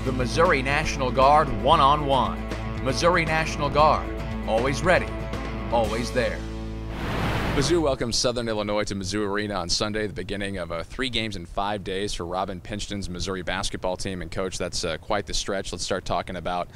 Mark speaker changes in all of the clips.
Speaker 1: the Missouri National Guard one-on-one. Missouri National Guard, always ready, always there.
Speaker 2: Mizzou welcomes Southern Illinois to Mizzou Arena on Sunday, the beginning of 3 games in 5 days for Robin Pingeton's Missouri basketball team. And Coach, that's quite the stretch. Let's start talking about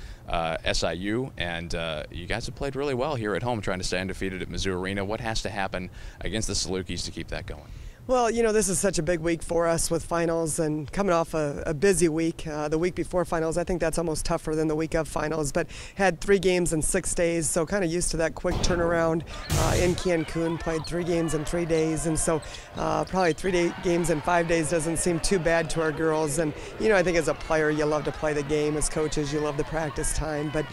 Speaker 2: SIU. And you guys have played really well here at home, trying to stay undefeated at Mizzou Arena. What has to happen against the Salukis to keep that going?
Speaker 3: Well, you know, this is such a big week for us with finals and coming off a busy week. The week before finals, I think that's almost tougher than the week of finals, but had 3 games in 6 days, so kind of used to that quick turnaround in Cancun, played 3 games in 3 days, and so probably 3 games in 5 days doesn't seem too bad to our girls. And, you know, I think as a player, you love to play the game. As coaches, you love the practice time. But,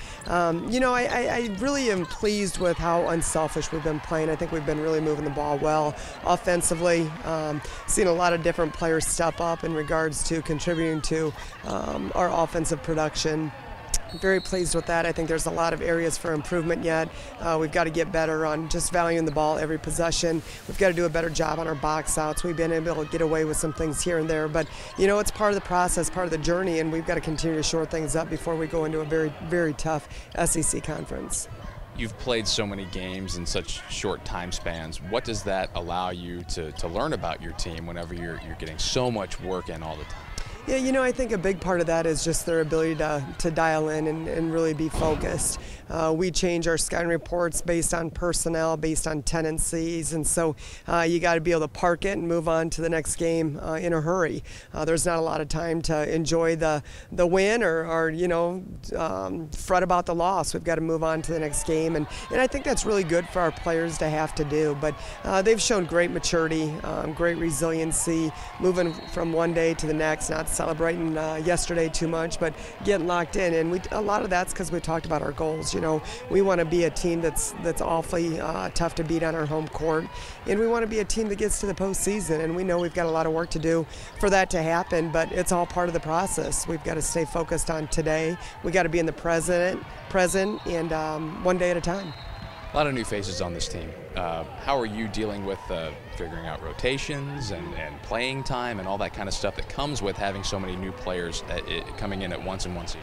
Speaker 3: you know, I really am pleased with how unselfish we've been playing. I think we've been really moving the ball well offensively. Seen a lot of different players step up in regards to contributing to our offensive production. Very pleased with that. I think there's a lot of areas for improvement yet. We've got to get better on just valuing the ball every possession. We've got to do a better job on our box outs. We've been able to get away with some things here and there, but you know, it's part of the process, part of the journey, and we've got to continue to shore things up before we go into a very, very tough SEC conference.
Speaker 2: You've played so many games in such short time spans. What does that allow you to learn about your team whenever you're getting so much work in all the time?
Speaker 3: Yeah, you know, I think a big part of that is just their ability to dial in and really be focused. We change our scouting reports based on personnel, based on tendencies, and so you got to be able to park it and move on to the next game in a hurry. There's not a lot of time to enjoy the win or you know, fret about the loss. We've got to move on to the next game, and I think that's really good for our players to have to do. But they've shown great maturity, great resiliency, moving from one day to the next, not celebrating yesterday too much, but getting locked in. And a lot of that's because we talked about our goals. You know, we want to be a team that's awfully tough to beat on our home court, and we want to be a team that gets to the postseason. And we know we've got a lot of work to do for that to happen, but it's all part of the process. We've got to stay focused on today. We got to be in the present, and one day at a time.
Speaker 2: A lot of new faces on this team. How are you dealing with figuring out rotations and playing time and all that kind of stuff that comes with having so many new players coming in at once in one season?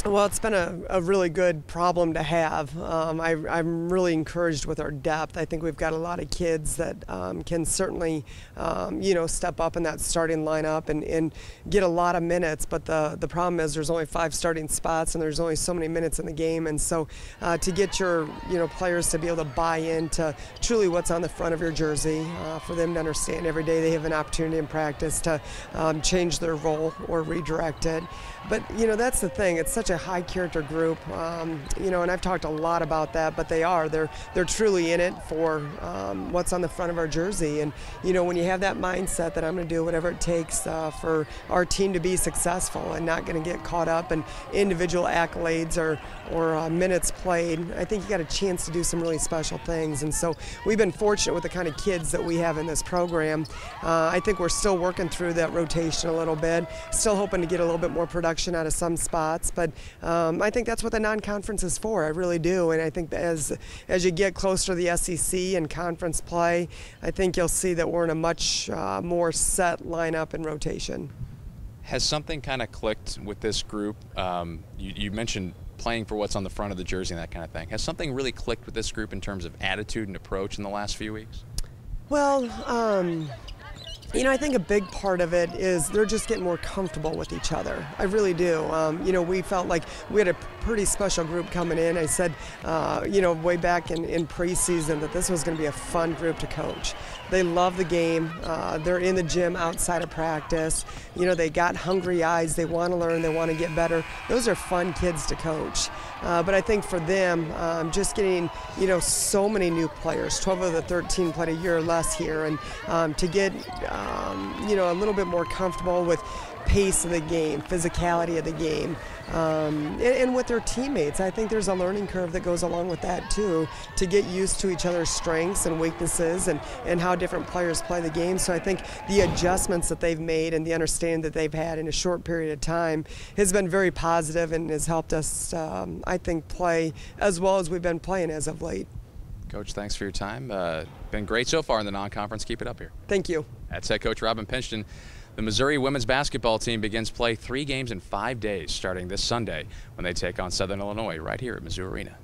Speaker 3: Well, it's been a really good problem to have. I'm really encouraged with our depth. I think we've got a lot of kids that can certainly, you know, step up in that starting lineup and get a lot of minutes. But the problem is there's only 5 starting spots and there's only so many minutes in the game. And so to get your players to be able to buy into truly what's on the front of your jersey, for them to understand every day they have an opportunity in practice to change their role or redirect it. But you know, that's the thing. It's such a high character group, you know, and I've talked a lot about that, but they're truly in it for what's on the front of our jersey. And you know, when you have that mindset that I'm going to do whatever it takes for our team to be successful and not going to get caught up in individual accolades or minutes played, I think you got a chance to do some really special things. And so we've been fortunate with the kind of kids that we have in this program. I think we're still working through that rotation a little bit, still hoping to get a little bit more production out of some spots, but I think that's what the non-conference is for. I really do, and I think that as you get closer to the SEC and conference play, I think you'll see that we're in a much more set lineup and rotation.
Speaker 2: Has something kind of clicked with this group? You mentioned playing for what's on the front of the jersey and that kind of thing. Has something really clicked with this group in terms of attitude and approach in the last few weeks?
Speaker 3: Well, you know, I think a big part of it is they're just getting more comfortable with each other. I really do. You know, we felt like we had a pretty special group coming in. I said, you know, way back in preseason that this was going to be a fun group to coach. They love the game. They're in the gym outside of practice. You know, they got hungry eyes. They want to learn. They want to get better. Those are fun kids to coach. But I think for them, just getting, you know, so many new players, 12 of the 13 played a year or less here, and to get, you know, a little bit more comfortable with pace of the game, physicality of the game, and with their teammates. I think there's a learning curve that goes along with that too, to get used to each other's strengths and weaknesses and how different players play the game. So I think the adjustments that they've made and the understanding that they've had in a short period of time has been very positive and has helped us, I think, play as well as we've been playing as of late.
Speaker 2: Coach, thanks for your time. Been great so far in the non-conference. Keep it up here.
Speaker 3: Thank you.
Speaker 2: That's head coach Robin Pingeton. The Missouri women's basketball team begins play 3 games in 5 days starting this Sunday when they take on Southern Illinois right here at Mizzou Arena.